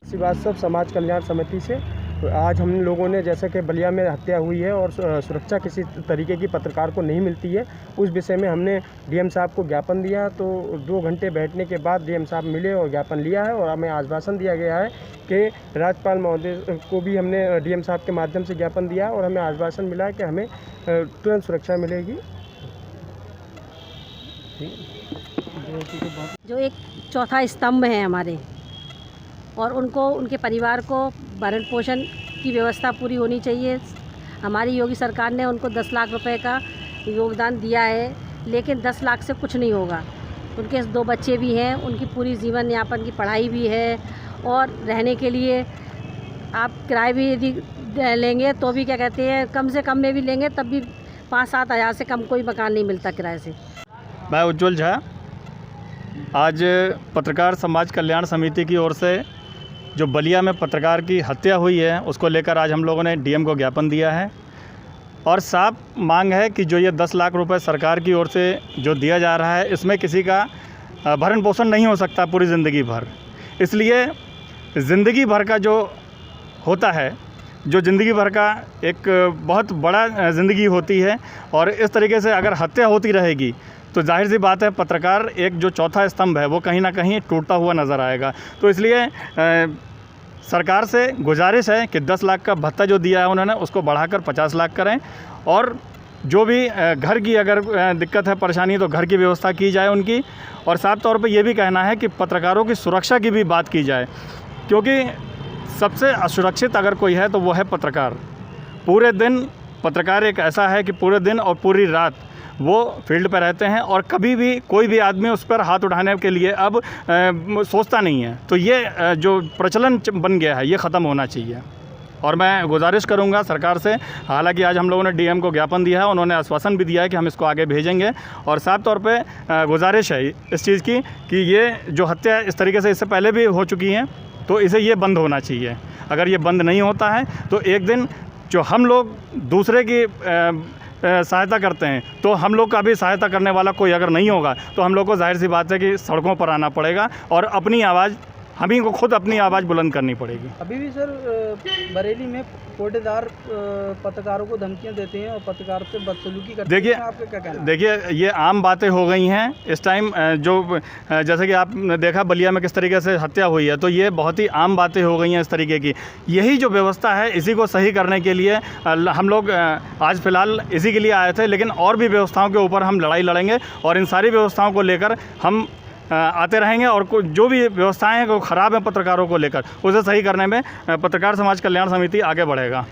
श्रीवास्तव समाज कल्याण समिति से आज हम लोगों ने, जैसे कि बलिया में हत्या हुई है और सुरक्षा किसी तरीके की पत्रकार को नहीं मिलती है, उस विषय में हमने डीएम साहब को ज्ञापन दिया। तो 2 घंटे बैठने के बाद डीएम साहब मिले और ज्ञापन लिया है और हमें आश्वासन दिया गया है कि राज्यपाल महोदय को भी हमने डीएम साहब के माध्यम से ज्ञापन दिया और हमें आश्वासन मिला है कि हमें तुरंत सुरक्षा मिलेगी। जो एक चौथा स्तंभ है हमारे, और उनको, उनके परिवार को भरण पोषण की व्यवस्था पूरी होनी चाहिए। हमारी योगी सरकार ने उनको 10 लाख रुपए का योगदान दिया है, लेकिन 10 लाख से कुछ नहीं होगा। उनके 2 बच्चे भी हैं, उनकी पूरी जीवन यापन की पढ़ाई भी है, और रहने के लिए आप किराए भी यदि लेंगे तो भी क्या कहते हैं, कम से कम में भी लेंगे तब भी 5-7 हज़ार से कम कोई मकान नहीं मिलता किराए से। मैं उज्ज्वल झा, आज पत्रकार समाज कल्याण समिति की ओर से जो बलिया में पत्रकार की हत्या हुई है उसको लेकर आज हम लोगों ने डीएम को ज्ञापन दिया है, और साफ मांग है कि जो ये 10 लाख रुपए सरकार की ओर से जो दिया जा रहा है, इसमें किसी का भरण पोषण नहीं हो सकता पूरी ज़िंदगी भर। इसलिए ज़िंदगी भर का जो होता है, जो ज़िंदगी भर का एक बहुत बड़ा ज़िंदगी होती है, और इस तरीके से अगर हत्या होती रहेगी तो जाहिर सी बात है पत्रकार एक जो चौथा स्तंभ है वो कहीं ना कहीं टूटता हुआ नज़र आएगा। तो इसलिए सरकार से गुजारिश है कि 10 लाख का भत्ता जो दिया है उन्होंने उसको बढ़ाकर 50 लाख करें, और जो भी घर की अगर दिक्कत है, परेशानी, तो घर की व्यवस्था की जाए उनकी। और साफ तौर पे ये भी कहना है कि पत्रकारों की सुरक्षा की भी बात की जाए, क्योंकि सबसे असुरक्षित अगर कोई है तो वो है पत्रकार। पूरे दिन पत्रकार एक ऐसा है कि पूरे दिन और पूरी रात वो फील्ड पर रहते हैं, और कभी भी कोई भी आदमी उस पर हाथ उठाने के लिए अब सोचता नहीं है। तो ये जो प्रचलन बन गया है ये ख़त्म होना चाहिए। और मैं गुजारिश करूंगा सरकार से, हालांकि आज हम लोगों ने डीएम को ज्ञापन दिया है, उन्होंने आश्वासन भी दिया है कि हम इसको आगे भेजेंगे। और साफ तौर पे गुजारिश है इस चीज़ की कि ये जो हत्या इस तरीके से इससे पहले भी हो चुकी हैं, तो इसे ये बंद होना चाहिए। अगर ये बंद नहीं होता है तो एक दिन जो हम लोग दूसरे की सहायता करते हैं, तो हम लोग का भी सहायता करने वाला कोई अगर नहीं होगा तो हम लोग को जाहिर सी बात है कि सड़कों पर आना पड़ेगा और अपनी आवाज़, हम ही को खुद अपनी आवाज़ बुलंद करनी पड़ेगी। अभी भी सर बरेली में कोटेदार पत्रकारों को धमकियां देते हैं और पत्रकार से बदसलूकी करते हैं। आपका क्या कहना है? देखिए, ये आम बातें हो गई हैं इस टाइम। जो जैसे कि आपने देखा बलिया में किस तरीके से हत्या हुई है, तो ये बहुत ही आम बातें हो गई हैं इस तरीके की। यही जो व्यवस्था है, इसी को सही करने के लिए हम लोग आज फ़िलहाल इसी के लिए आए थे, लेकिन और भी व्यवस्थाओं के ऊपर हम लड़ाई लड़ेंगे और इन सारी व्यवस्थाओं को लेकर हम आते रहेंगे। और जो भी व्यवस्थाएं हैं वो ख़राब हैं पत्रकारों को लेकर, उसे सही करने में पत्रकार समाज कल्याण समिति आगे बढ़ेगा।